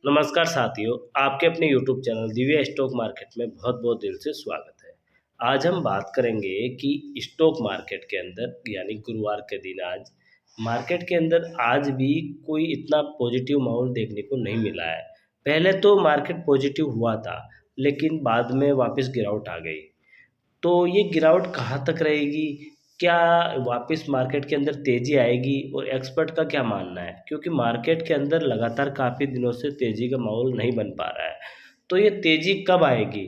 नमस्कार साथियों, आपके अपने YouTube channel Divya stock market में बहुत बहुत दिल से स्वागत है। आज हम बात करेंगे कि स्टॉक मार्केट के अंदर यानी गुरुवार के दिन आज मार्केट के अंदर आज भी कोई इतना पॉजिटिव माहौल देखने को नहीं मिला है। पहले तो मार्केट पॉजिटिव हुआ था, लेकिन बाद में वापस गिरावट आ गई। तो ये गिरावट कहाँ तक रहेगी? क्या वापस मार्केट के अंदर तेज़ी आएगी? और एक्सपर्ट का क्या मानना है? क्योंकि मार्केट के अंदर लगातार काफ़ी दिनों से तेज़ी का माहौल नहीं बन पा रहा है। तो ये तेज़ी कब आएगी?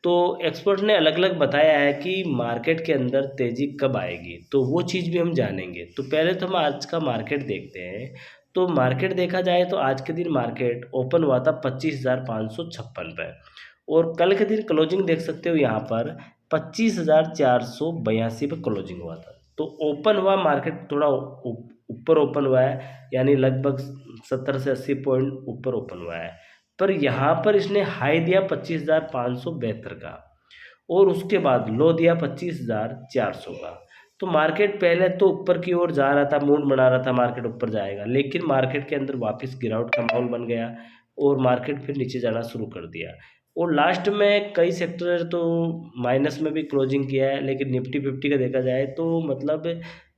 तो एक्सपर्ट ने अलग-अलग बताया है कि मार्केट के अंदर तेज़ी कब आएगी, तो वो चीज़ भी हम जानेंगे। तो पहले तो हम आज का मार्केट देखते हैं। तो मार्केट देखा जाए तो आज के दिन मार्केट ओपन हुआ था 25,556 पे और कल के दिन क्लोजिंग देख सकते हो यहाँ पर 25,482 पे क्लोजिंग हुआ था। तो ओपन हुआ मार्केट थोड़ा ऊपर ओपन हुआ है, यानी लगभग 70 से 80 पॉइंट ऊपर ओपन हुआ है। पर यहाँ पर इसने हाई दिया 25,572 का और उसके बाद लो दिया 25,400 का। तो मार्केट पहले तो ऊपर की ओर जा रहा था, मूड बना रहा था मार्केट ऊपर जाएगा, लेकिन मार्केट के अंदर वापस गिरावट का माहौल बन गया और मार्केट फिर नीचे जाना शुरू कर दिया। और लास्ट में कई सेक्टर तो माइनस में भी क्लोजिंग किया है, लेकिन निफ्टी 50 का देखा जाए तो मतलब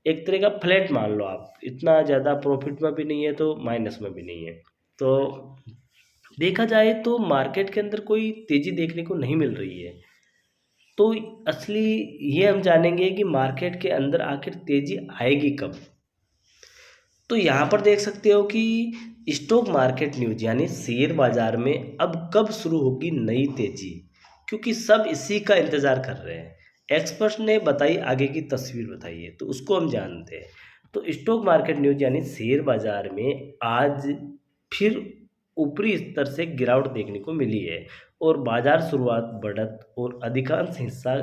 एक तरह का फ्लैट मान लो आप, इतना ज़्यादा प्रॉफिट में भी नहीं है तो माइनस में भी नहीं है। तो देखा जाए तो मार्केट के अंदर कोई तेज़ी देखने को नहीं मिल रही है। तो असली ये हम जानेंगे कि मार्केट के अंदर आखिर तेज़ी आएगी कब? तो यहाँ पर देख सकते हो कि स्टॉक मार्केट न्यूज़ यानी शेयर बाज़ार में अब कब शुरू होगी नई तेज़ी? क्योंकि सब इसी का इंतज़ार कर रहे हैं। एक्सपर्ट्स ने बताई आगे की तस्वीर बताई है, तो उसको हम जानते हैं। तो स्टॉक मार्केट न्यूज़ यानी शेयर बाज़ार में आज फिर ऊपरी स्तर से गिरावट देखने को मिली है और बाज़ार शुरुआत बढ़त और अधिकांश हिस्सा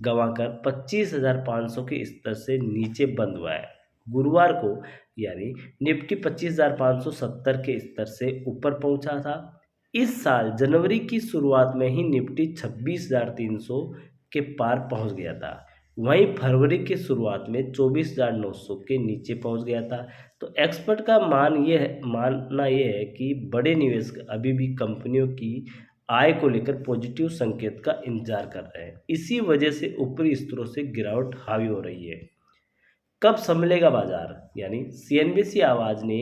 गंवाकर 25,500 के स्तर से नीचे बंद हुआ है। गुरुवार को यानी निफ्टी 25,570 के स्तर से ऊपर पहुंचा था। इस साल जनवरी की शुरुआत में ही निफ्टी 26,300 के पार पहुंच गया था। वहीं फरवरी की शुरुआत में 24,900 के नीचे पहुंच गया था। तो एक्सपर्ट का मानना ये है कि बड़े निवेशक अभी भी कंपनियों की आय को लेकर पॉजिटिव संकेत का इंतजार कर रहे हैं। इसी वजह से ऊपरी स्तरों से गिरावट हावी हो रही है। कब संभलेगा बाजार? यानी सीएनबीसी आवाज ने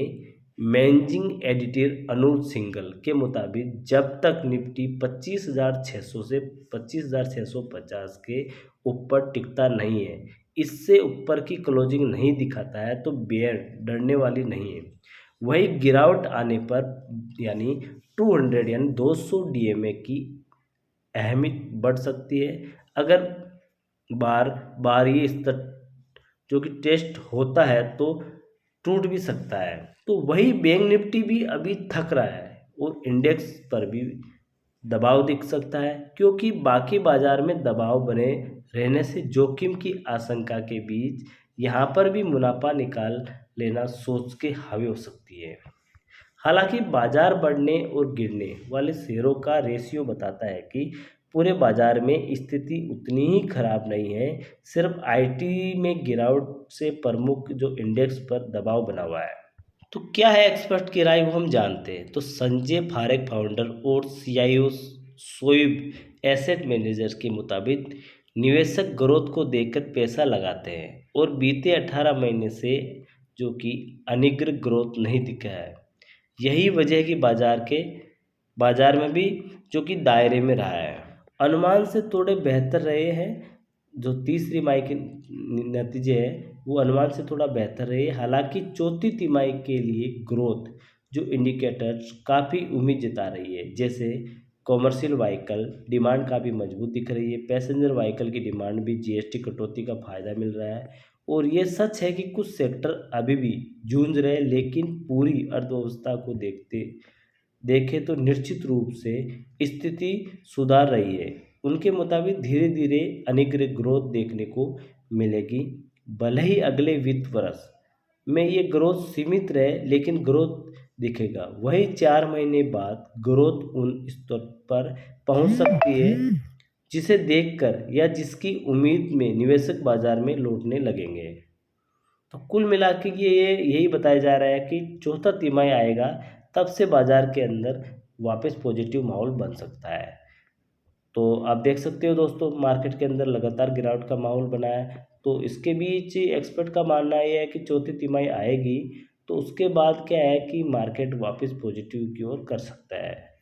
मैनेजिंग एडिटर अनुज सिंघल के मुताबिक जब तक निफ्टी 25,600 से 25,650 के ऊपर टिकता नहीं है, इससे ऊपर की क्लोजिंग नहीं दिखाता है, तो बेयर डरने वाली नहीं है। वही गिरावट आने पर यानी 200 यानी 200 डीएमए की अहमियत बढ़ सकती है। अगर बार बार ये स्तर जो कि टेस्ट होता है तो टूट भी सकता है। तो वही बैंक निफ्टी भी अभी थक रहा है और इंडेक्स पर भी दबाव दिख सकता है, क्योंकि बाकी बाजार में दबाव बने रहने से जोखिम की आशंका के बीच यहाँ पर भी मुनाफा निकाल लेना सोच के हावी हो सकती है। हालांकि बाजार बढ़ने और गिरने वाले शेयरों का रेशियो बताता है कि पूरे बाजार में स्थिति उतनी ही खराब नहीं है। सिर्फ आईटी में गिरावट से प्रमुख जो इंडेक्स पर दबाव बना हुआ है। तो क्या है एक्सपर्ट की राय, वो हम जानते हैं। तो संजय फारेक फाउंडर और सीआईओ शोएब एसेट मैनेजर के मुताबिक निवेशक ग्रोथ को देखकर पैसा लगाते हैं और बीते 18 महीने से जो कि अनिग्र ग्रोथ नहीं दिखा है। यही वजह है कि बाजार में भी जो कि दायरे में रहा है। अनुमान से थोड़े बेहतर रहे हैं। जो तीसरी तिमाही के नतीजे हैं वो अनुमान से थोड़ा बेहतर रहे। हालांकि चौथी तिमाही के लिए ग्रोथ जो इंडिकेटर्स काफ़ी उम्मीद जता रही है, जैसे कॉमर्शियल व्हीकल डिमांड काफ़ी मजबूत दिख रही है। पैसेंजर व्हीकल की डिमांड भी जीएसटी कटौती का फायदा मिल रहा है। और ये सच है कि कुछ सेक्टर अभी भी जूझ रहे हैं, लेकिन पूरी अर्थव्यवस्था को देखें तो निश्चित रूप से स्थिति सुधार रही है। उनके मुताबिक धीरे धीरे अनुग्रह ग्रोथ देखने को मिलेगी। भले ही अगले वित्त वर्ष में ये ग्रोथ सीमित रहे, लेकिन ग्रोथ दिखेगा। वही 4 महीने बाद ग्रोथ उन स्तर पर पहुंच सकती है जिसे देखकर या जिसकी उम्मीद में निवेशक बाजार में लौटने लगेंगे। तो कुल मिला के ये यही बताया जा रहा है कि चौथा तिमाही आएगा तब से बाज़ार के अंदर वापस पॉजिटिव माहौल बन सकता है। तो आप देख सकते हो दोस्तों, मार्केट के अंदर लगातार गिरावट का माहौल बना है। तो इसके बीच एक्सपर्ट का मानना ये है कि चौथी तिमाही आएगी तो उसके बाद क्या है कि मार्केट वापस पॉजिटिव की ओर कर सकता है।